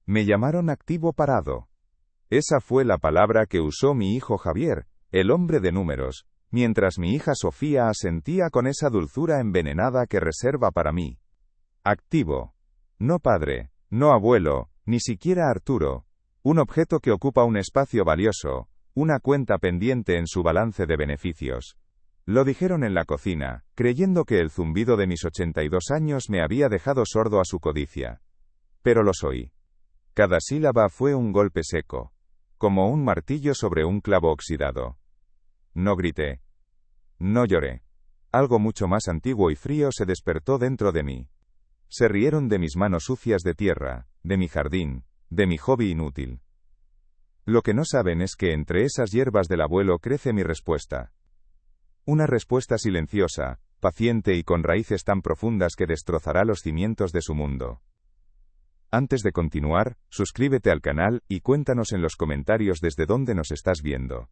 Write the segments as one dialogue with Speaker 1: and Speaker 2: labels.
Speaker 1: Me llamaron activo parado. Esa fue la palabra que usó mi hijo Javier, el hombre de números, mientras mi hija Sofía asentía con esa dulzura envenenada que reserva para mí. Activo. No padre, no abuelo, ni siquiera Arturo. Un objeto que ocupa un espacio valioso, una cuenta pendiente en su balance de beneficios. Lo dijeron en la cocina, creyendo que el zumbido de mis 82 años me había dejado sordo a su codicia. Pero lo soy. Cada sílaba fue un golpe seco, como un martillo sobre un clavo oxidado. No grité. No lloré. Algo mucho más antiguo y frío se despertó dentro de mí. Se rieron de mis manos sucias de tierra, de mi jardín, de mi hobby inútil. Lo que no saben es que entre esas hierbas del abuelo crece mi respuesta. Una respuesta silenciosa, paciente y con raíces tan profundas que destrozará los cimientos de su mundo. Antes de continuar, suscríbete al canal y cuéntanos en los comentarios desde dónde nos estás viendo.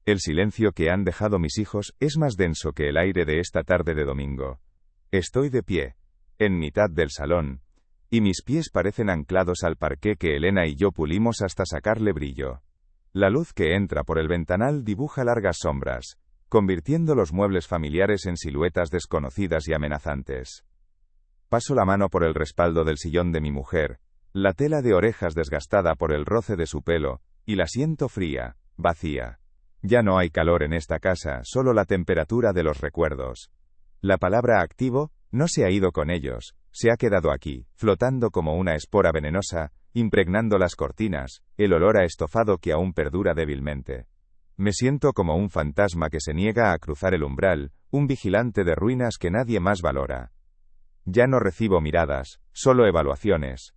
Speaker 1: El silencio que han dejado mis hijos es más denso que el aire de esta tarde de domingo. Estoy de pie, en mitad del salón, y mis pies parecen anclados al parqué que Elena y yo pulimos hasta sacarle brillo. La luz que entra por el ventanal dibuja largas sombras, convirtiendo los muebles familiares en siluetas desconocidas y amenazantes. Paso la mano por el respaldo del sillón de mi mujer, la tela de orejas desgastada por el roce de su pelo, y la siento fría, vacía. Ya no hay calor en esta casa, solo la temperatura de los recuerdos. La palabra activo no se ha ido con ellos, se ha quedado aquí, flotando como una espora venenosa, impregnando las cortinas, el olor a estofado que aún perdura débilmente. Me siento como un fantasma que se niega a cruzar el umbral, un vigilante de ruinas que nadie más valora. Ya no recibo miradas, solo evaluaciones.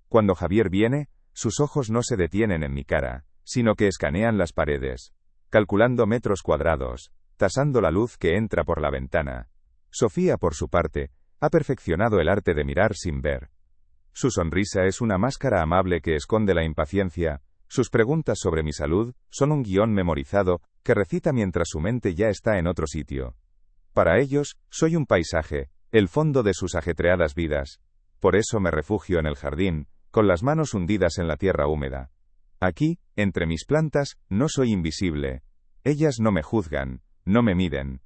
Speaker 1: Cuando Javier viene, sus ojos no se detienen en mi cara, sino que escanean las paredes, calculando metros cuadrados, tasando la luz que entra por la ventana. Sofía, por su parte, ha perfeccionado el arte de mirar sin ver. Su sonrisa es una máscara amable que esconde la impaciencia. Sus preguntas sobre mi salud son un guión memorizado que recita mientras su mente ya está en otro sitio. Para ellos, soy un paisaje, el fondo de sus ajetreadas vidas. Por eso me refugio en el jardín, con las manos hundidas en la tierra húmeda. Aquí, entre mis plantas, no soy invisible. Ellas no me juzgan, no me miden.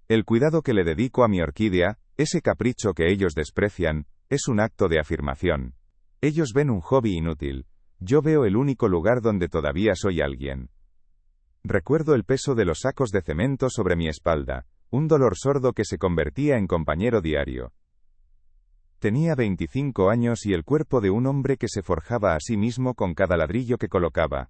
Speaker 1: El cuidado que le dedico a mi orquídea, ese capricho que ellos desprecian, es un acto de afirmación. Ellos ven un hobby inútil. Yo veo el único lugar donde todavía soy alguien. Recuerdo el peso de los sacos de cemento sobre mi espalda, un dolor sordo que se convertía en compañero diario. Tenía 25 años y el cuerpo de un hombre que se forjaba a sí mismo con cada ladrillo que colocaba.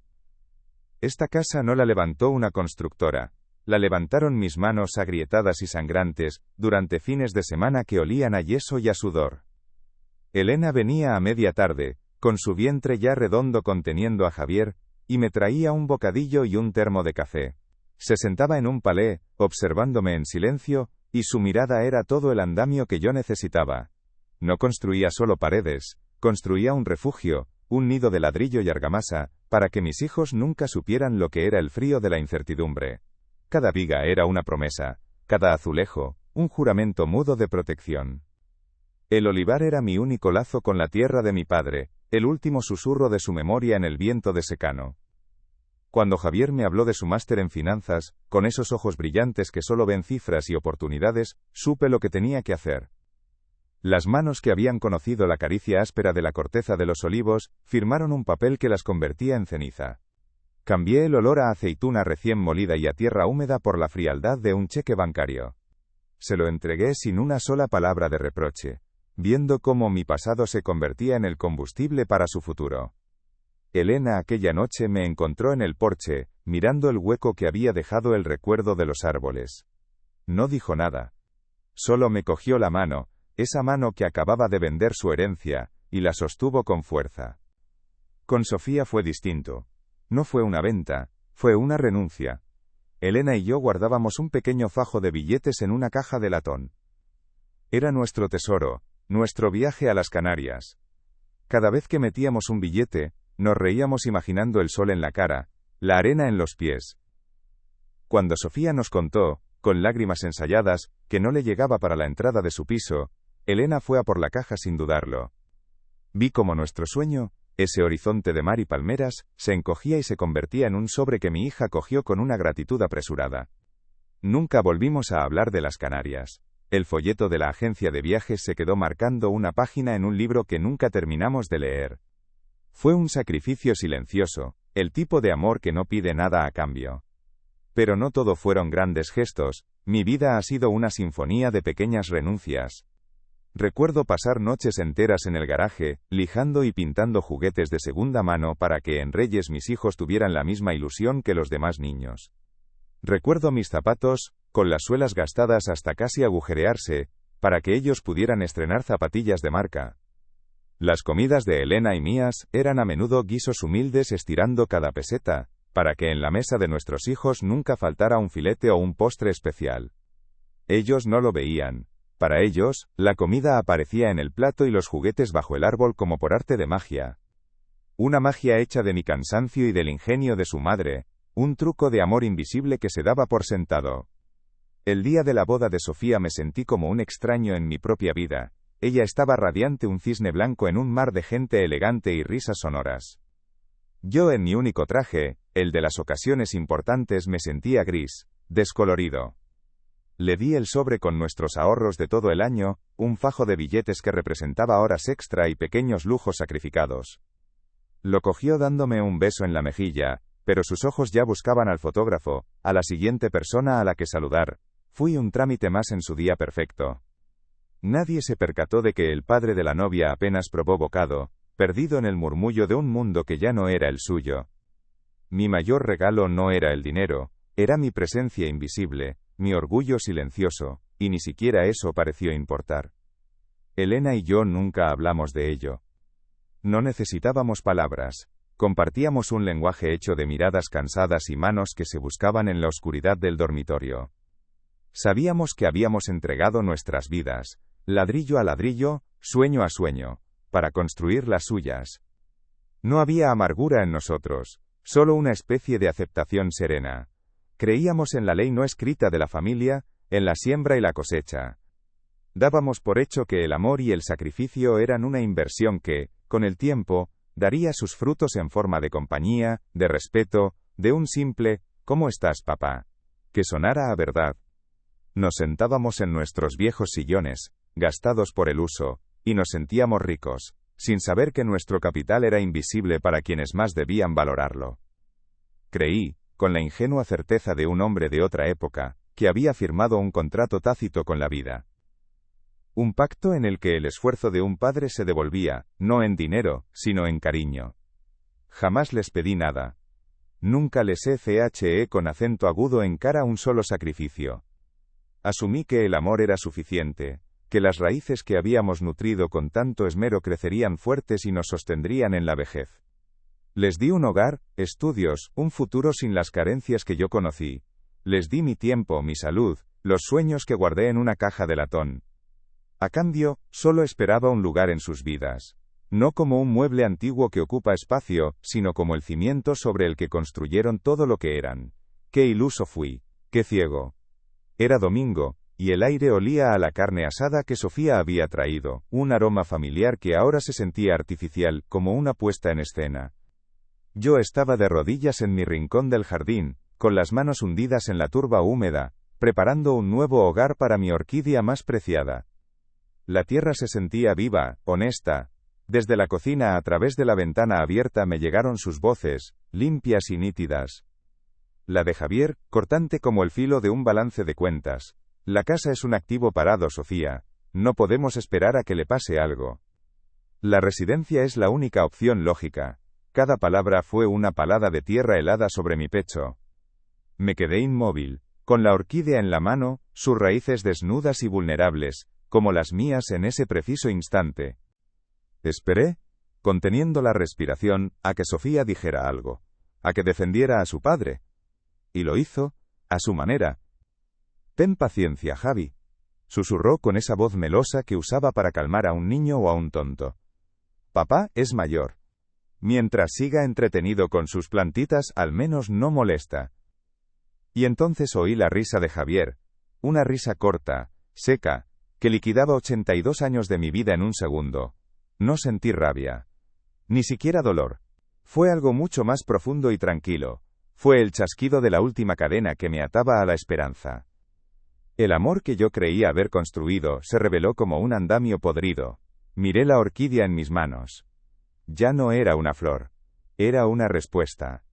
Speaker 1: Esta casa no la levantó una constructora, la levantaron mis manos agrietadas y sangrantes, durante fines de semana que olían a yeso y a sudor. Elena venía a media tarde, con su vientre ya redondo conteniendo a Javier, y me traía un bocadillo y un termo de café. Se sentaba en un palé, observándome en silencio, y su mirada era todo el andamio que yo necesitaba. No construía solo paredes, construía un refugio, un nido de ladrillo y argamasa, para que mis hijos nunca supieran lo que era el frío de la incertidumbre. Cada viga era una promesa, cada azulejo, un juramento mudo de protección. El olivar era mi único lazo con la tierra de mi padre, el último susurro de su memoria en el viento de secano. Cuando Javier me habló de su máster en finanzas, con esos ojos brillantes que solo ven cifras y oportunidades, supe lo que tenía que hacer. Las manos que habían conocido la caricia áspera de la corteza de los olivos, firmaron un papel que las convertía en ceniza. Cambié el olor a aceituna recién molida y a tierra húmeda por la frialdad de un cheque bancario. Se lo entregué sin una sola palabra de reproche, viendo cómo mi pasado se convertía en el combustible para su futuro. Elena aquella noche me encontró en el porche, mirando el hueco que había dejado el recuerdo de los árboles. No dijo nada. Solo me cogió la mano, esa mano que acababa de vender su herencia, y la sostuvo con fuerza. Con Sofía fue distinto. No fue una venta, fue una renuncia. Elena y yo guardábamos un pequeño fajo de billetes en una caja de latón. Era nuestro tesoro, nuestro viaje a las Canarias. Cada vez que metíamos un billete, nos reíamos imaginando el sol en la cara, la arena en los pies. Cuando Sofía nos contó, con lágrimas ensayadas, que no le llegaba para la entrada de su piso, Elena fue a por la caja sin dudarlo. Vi como nuestro sueño, ese horizonte de mar y palmeras, se encogía y se convertía en un sobre que mi hija cogió con una gratitud apresurada. Nunca volvimos a hablar de las Canarias. El folleto de la agencia de viajes se quedó marcando una página en un libro que nunca terminamos de leer. Fue un sacrificio silencioso, el tipo de amor que no pide nada a cambio. Pero no todo fueron grandes gestos, mi vida ha sido una sinfonía de pequeñas renuncias. Recuerdo pasar noches enteras en el garaje, lijando y pintando juguetes de segunda mano para que en Reyes mis hijos tuvieran la misma ilusión que los demás niños. Recuerdo mis zapatos, con las suelas gastadas hasta casi agujerearse, para que ellos pudieran estrenar zapatillas de marca. Las comidas de Elena y mías eran a menudo guisos humildes estirando cada peseta, para que en la mesa de nuestros hijos nunca faltara un filete o un postre especial. Ellos no lo veían. Para ellos, la comida aparecía en el plato y los juguetes bajo el árbol como por arte de magia. Una magia hecha de mi cansancio y del ingenio de su madre, un truco de amor invisible que se daba por sentado. El día de la boda de Sofía me sentí como un extraño en mi propia vida. Ella estaba radiante, un cisne blanco en un mar de gente elegante y risas sonoras. Yo en mi único traje, el de las ocasiones importantes, me sentía gris, descolorido. Le di el sobre con nuestros ahorros de todo el año, un fajo de billetes que representaba horas extra y pequeños lujos sacrificados. Lo cogió dándome un beso en la mejilla, pero sus ojos ya buscaban al fotógrafo, a la siguiente persona a la que saludar. Fui un trámite más en su día perfecto. Nadie se percató de que el padre de la novia apenas probó bocado, perdido en el murmullo de un mundo que ya no era el suyo. Mi mayor regalo no era el dinero, era mi presencia invisible, mi orgullo silencioso, y ni siquiera eso pareció importar. Elena y yo nunca hablamos de ello. No necesitábamos palabras, compartíamos un lenguaje hecho de miradas cansadas y manos que se buscaban en la oscuridad del dormitorio. Sabíamos que habíamos entregado nuestras vidas, ladrillo a ladrillo, sueño a sueño, para construir las suyas. No había amargura en nosotros, solo una especie de aceptación serena. Creíamos en la ley no escrita de la familia, en la siembra y la cosecha. Dábamos por hecho que el amor y el sacrificio eran una inversión que, con el tiempo, daría sus frutos en forma de compañía, de respeto, de un simple «¿Cómo estás, papá?», que sonara a verdad. Nos sentábamos en nuestros viejos sillones, gastados por el uso, y nos sentíamos ricos, sin saber que nuestro capital era invisible para quienes más debían valorarlo. Creí, con la ingenua certeza de un hombre de otra época, que había firmado un contrato tácito con la vida. Un pacto en el que el esfuerzo de un padre se devolvía, no en dinero, sino en cariño. Jamás les pedí nada. Nunca les eché con acento agudo en cara un solo sacrificio. Asumí que el amor era suficiente, que las raíces que habíamos nutrido con tanto esmero crecerían fuertes y nos sostendrían en la vejez. Les di un hogar, estudios, un futuro sin las carencias que yo conocí. Les di mi tiempo, mi salud, los sueños que guardé en una caja de latón. A cambio, solo esperaba un lugar en sus vidas. No como un mueble antiguo que ocupa espacio, sino como el cimiento sobre el que construyeron todo lo que eran. Qué iluso fui, qué ciego. Era domingo, y el aire olía a la carne asada que Sofía había traído, un aroma familiar que ahora se sentía artificial, como una puesta en escena. Yo estaba de rodillas en mi rincón del jardín, con las manos hundidas en la turba húmeda, preparando un nuevo hogar para mi orquídea más preciada. La tierra se sentía viva, honesta. Desde la cocina a través de la ventana abierta me llegaron sus voces, limpias y nítidas. La de Javier, cortante como el filo de un balance de cuentas. La casa es un activo parado, Sofía. No podemos esperar a que le pase algo. La residencia es la única opción lógica. Cada palabra fue una palada de tierra helada sobre mi pecho. Me quedé inmóvil, con la orquídea en la mano, sus raíces desnudas y vulnerables, como las mías en ese preciso instante. Esperé, conteniendo la respiración, a que Sofía dijera algo, a que defendiera a su padre. Y lo hizo, a su manera. «Ten paciencia, Javi», susurró con esa voz melosa que usaba para calmar a un niño o a un tonto. «Papá es mayor. Mientras siga entretenido con sus plantitas, al menos no molesta». Y entonces oí la risa de Javier, una risa corta, seca, que liquidaba 82 años de mi vida en un segundo. No sentí rabia. Ni siquiera dolor. Fue algo mucho más profundo y tranquilo. Fue el chasquido de la última cadena que me ataba a la esperanza. El amor que yo creía haber construido se reveló como un andamio podrido. Miré la orquídea en mis manos. Ya no era una flor. Era una respuesta.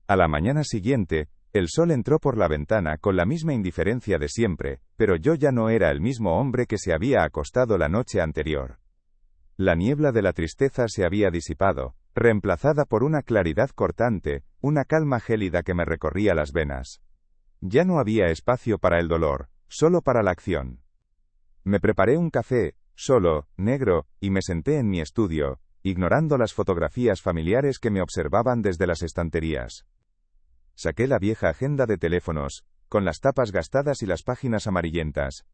Speaker 1: A la mañana siguiente, el sol entró por la ventana con la misma indiferencia de siempre, pero yo ya no era el mismo hombre que se había acostado la noche anterior. La niebla de la tristeza se había disipado, reemplazada por una claridad cortante, una calma gélida que me recorría las venas. Ya no había espacio para el dolor, solo para la acción. Me preparé un café, solo, negro, y me senté en mi estudio, ignorando las fotografías familiares que me observaban desde las estanterías. Saqué la vieja agenda de teléfonos, con las tapas gastadas y las páginas amarillentas.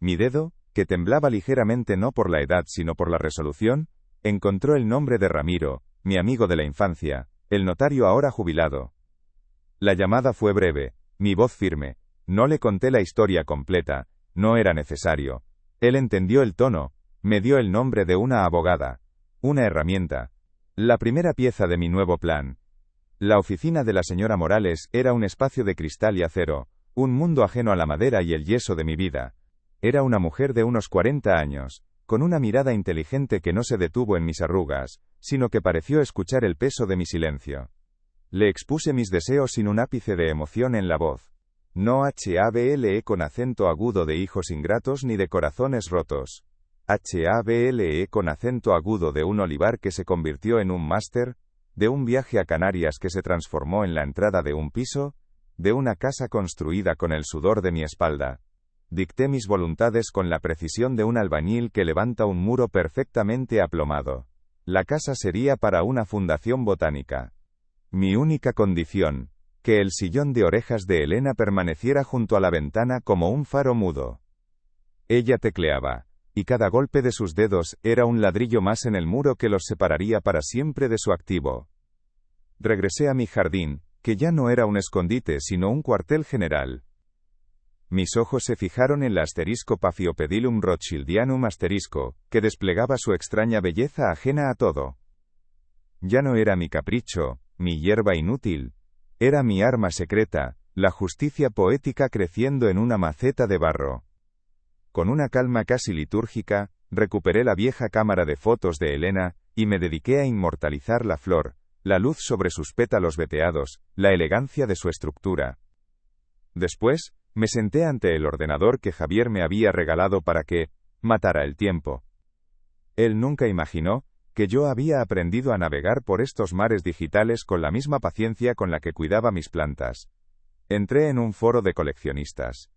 Speaker 1: Mi dedo, que temblaba ligeramente no por la edad sino por la resolución, encontró el nombre de Ramiro, mi amigo de la infancia, el notario ahora jubilado. La llamada fue breve, mi voz firme. No le conté la historia completa, no era necesario. Él entendió el tono, me dio el nombre de una abogada, una herramienta, la primera pieza de mi nuevo plan. La oficina de la señora Morales era un espacio de cristal y acero, un mundo ajeno a la madera y el yeso de mi vida. Era una mujer de unos 40 años, con una mirada inteligente que no se detuvo en mis arrugas, sino que pareció escuchar el peso de mi silencio. Le expuse mis deseos sin un ápice de emoción en la voz. No hable con acento agudo de hijos ingratos ni de corazones rotos. Hable con acento agudo de un olivar que se convirtió en un máster, de un viaje a Canarias que se transformó en la entrada de un piso, de una casa construida con el sudor de mi espalda. Dicté mis voluntades con la precisión de un albañil que levanta un muro perfectamente aplomado. La casa sería para una fundación botánica. Mi única condición, que el sillón de orejas de Elena permaneciera junto a la ventana como un faro mudo. Ella tecleaba, y cada golpe de sus dedos era un ladrillo más en el muro que los separaría para siempre de su activo. Regresé a mi jardín, que ya no era un escondite sino un cuartel general. Mis ojos se fijaron en la asterisco Paphiopedilum Rothschildianum asterisco, que desplegaba su extraña belleza ajena a todo. Ya no era mi capricho, mi hierba inútil. Era mi arma secreta, la justicia poética creciendo en una maceta de barro. Con una calma casi litúrgica, recuperé la vieja cámara de fotos de Elena, y me dediqué a inmortalizar la flor, la luz sobre sus pétalos veteados, la elegancia de su estructura. Después, me senté ante el ordenador que Javier me había regalado para que matara el tiempo. Él nunca imaginó que yo había aprendido a navegar por estos mares digitales con la misma paciencia con la que cuidaba mis plantas. Entré en un foro de coleccionistas.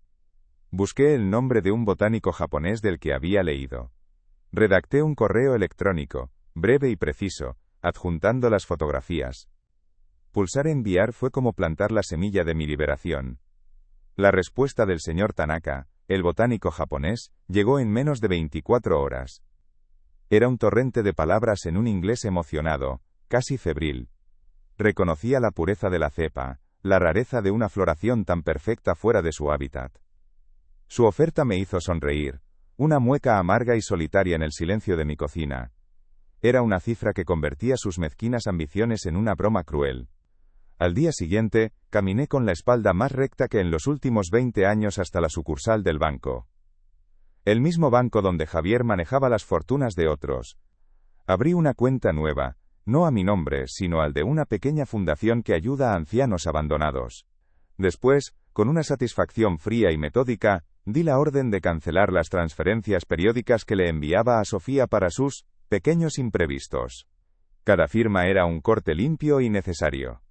Speaker 1: Busqué el nombre de un botánico japonés del que había leído. Redacté un correo electrónico, breve y preciso, adjuntando las fotografías. Pulsar enviar fue como plantar la semilla de mi liberación. La respuesta del señor Tanaka, el botánico japonés, llegó en menos de 24 horas. Era un torrente de palabras en un inglés emocionado, casi febril. Reconocía la pureza de la cepa, la rareza de una floración tan perfecta fuera de su hábitat. Su oferta me hizo sonreír, una mueca amarga y solitaria en el silencio de mi cocina. Era una cifra que convertía sus mezquinas ambiciones en una broma cruel. Al día siguiente, caminé con la espalda más recta que en los últimos 20 años hasta la sucursal del banco. El mismo banco donde Javier manejaba las fortunas de otros. Abrí una cuenta nueva, no a mi nombre, sino al de una pequeña fundación que ayuda a ancianos abandonados. Después, con una satisfacción fría y metódica, di la orden de cancelar las transferencias periódicas que le enviaba a Sofía para sus pequeños imprevistos. Cada firma era un corte limpio y necesario.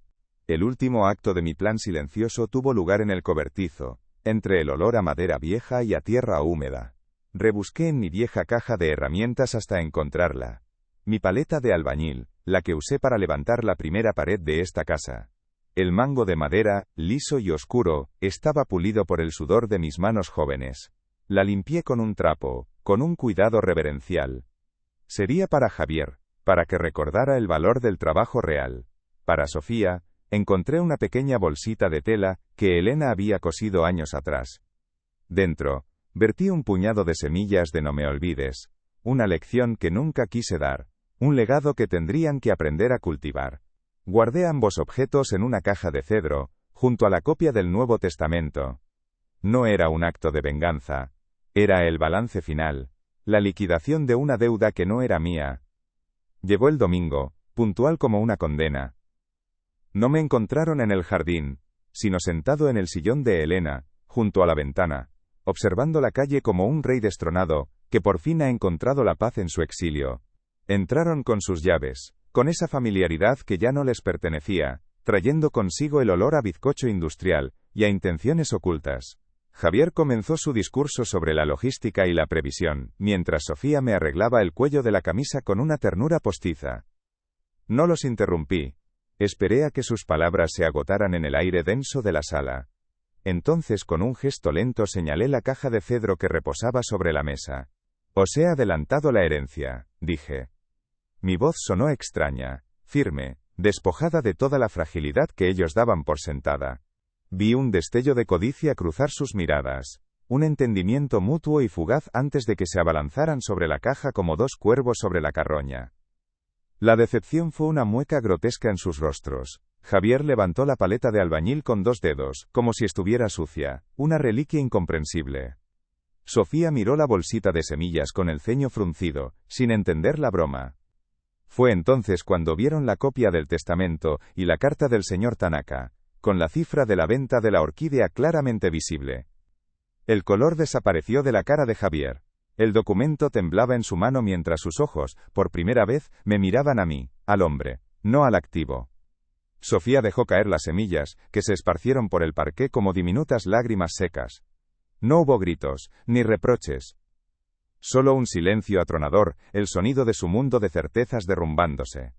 Speaker 1: El último acto de mi plan silencioso tuvo lugar en el cobertizo, entre el olor a madera vieja y a tierra húmeda. Rebusqué en mi vieja caja de herramientas hasta encontrarla. Mi paleta de albañil, la que usé para levantar la primera pared de esta casa. El mango de madera, liso y oscuro, estaba pulido por el sudor de mis manos jóvenes. La limpié con un trapo, con un cuidado reverencial. Sería para Javier, para que recordara el valor del trabajo real. Para Sofía, encontré una pequeña bolsita de tela que Elena había cosido años atrás. Dentro, vertí un puñado de semillas de no me olvides, una lección que nunca quise dar, un legado que tendrían que aprender a cultivar. Guardé ambos objetos en una caja de cedro, junto a la copia del Nuevo Testamento. No era un acto de venganza. Era el balance final, la liquidación de una deuda que no era mía. Llegó el domingo, puntual como una condena. No me encontraron en el jardín, sino sentado en el sillón de Elena, junto a la ventana, observando la calle como un rey destronado, que por fin ha encontrado la paz en su exilio. Entraron con sus llaves, con esa familiaridad que ya no les pertenecía, trayendo consigo el olor a bizcocho industrial, y a intenciones ocultas. Javier comenzó su discurso sobre la logística y la previsión, mientras Sofía me arreglaba el cuello de la camisa con una ternura postiza. No los interrumpí. Esperé a que sus palabras se agotaran en el aire denso de la sala. Entonces con un gesto lento señalé la caja de cedro que reposaba sobre la mesa. «Os he adelantado la herencia», dije. Mi voz sonó extraña, firme, despojada de toda la fragilidad que ellos daban por sentada. Vi un destello de codicia cruzar sus miradas, un entendimiento mutuo y fugaz antes de que se abalanzaran sobre la caja como dos cuervos sobre la carroña. La decepción fue una mueca grotesca en sus rostros. Javier levantó la paleta de albañil con 2 dedos, como si estuviera sucia, una reliquia incomprensible. Sofía miró la bolsita de semillas con el ceño fruncido, sin entender la broma. Fue entonces cuando vieron la copia del testamento y la carta del señor Tanaka, con la cifra de la venta de la orquídea claramente visible. El color desapareció de la cara de Javier. El documento temblaba en su mano mientras sus ojos, por primera vez, me miraban a mí, al hombre, no al activo. Sofía dejó caer las semillas, que se esparcieron por el parqué como diminutas lágrimas secas. No hubo gritos, ni reproches. Solo un silencio atronador, el sonido de su mundo de certezas derrumbándose.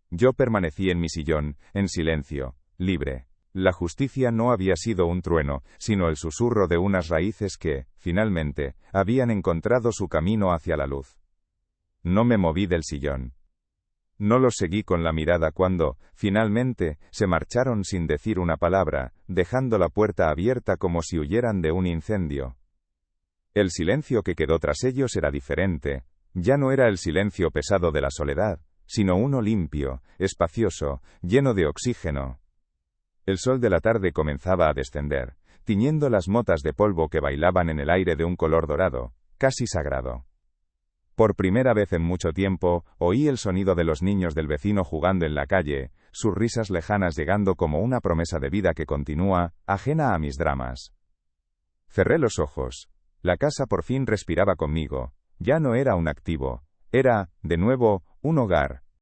Speaker 1: Yo permanecí en mi sillón, en silencio, libre. La justicia no había sido un trueno, sino el susurro de unas raíces que, finalmente, habían encontrado su camino hacia la luz. No me moví del sillón. No los seguí con la mirada cuando, finalmente, se marcharon sin decir una palabra, dejando la puerta abierta como si huyeran de un incendio. El silencio que quedó tras ellos era diferente. Ya no era el silencio pesado de la soledad, sino uno limpio, espacioso, lleno de oxígeno. El sol de la tarde comenzaba a descender, tiñendo las motas de polvo que bailaban en el aire de un color dorado, casi sagrado. Por primera vez en mucho tiempo, oí el sonido de los niños del vecino jugando en la calle, sus risas lejanas llegando como una promesa de vida que continúa, ajena a mis dramas. Cerré los ojos. La casa por fin respiraba conmigo. Ya no era un activo. Era, de nuevo, un hogar,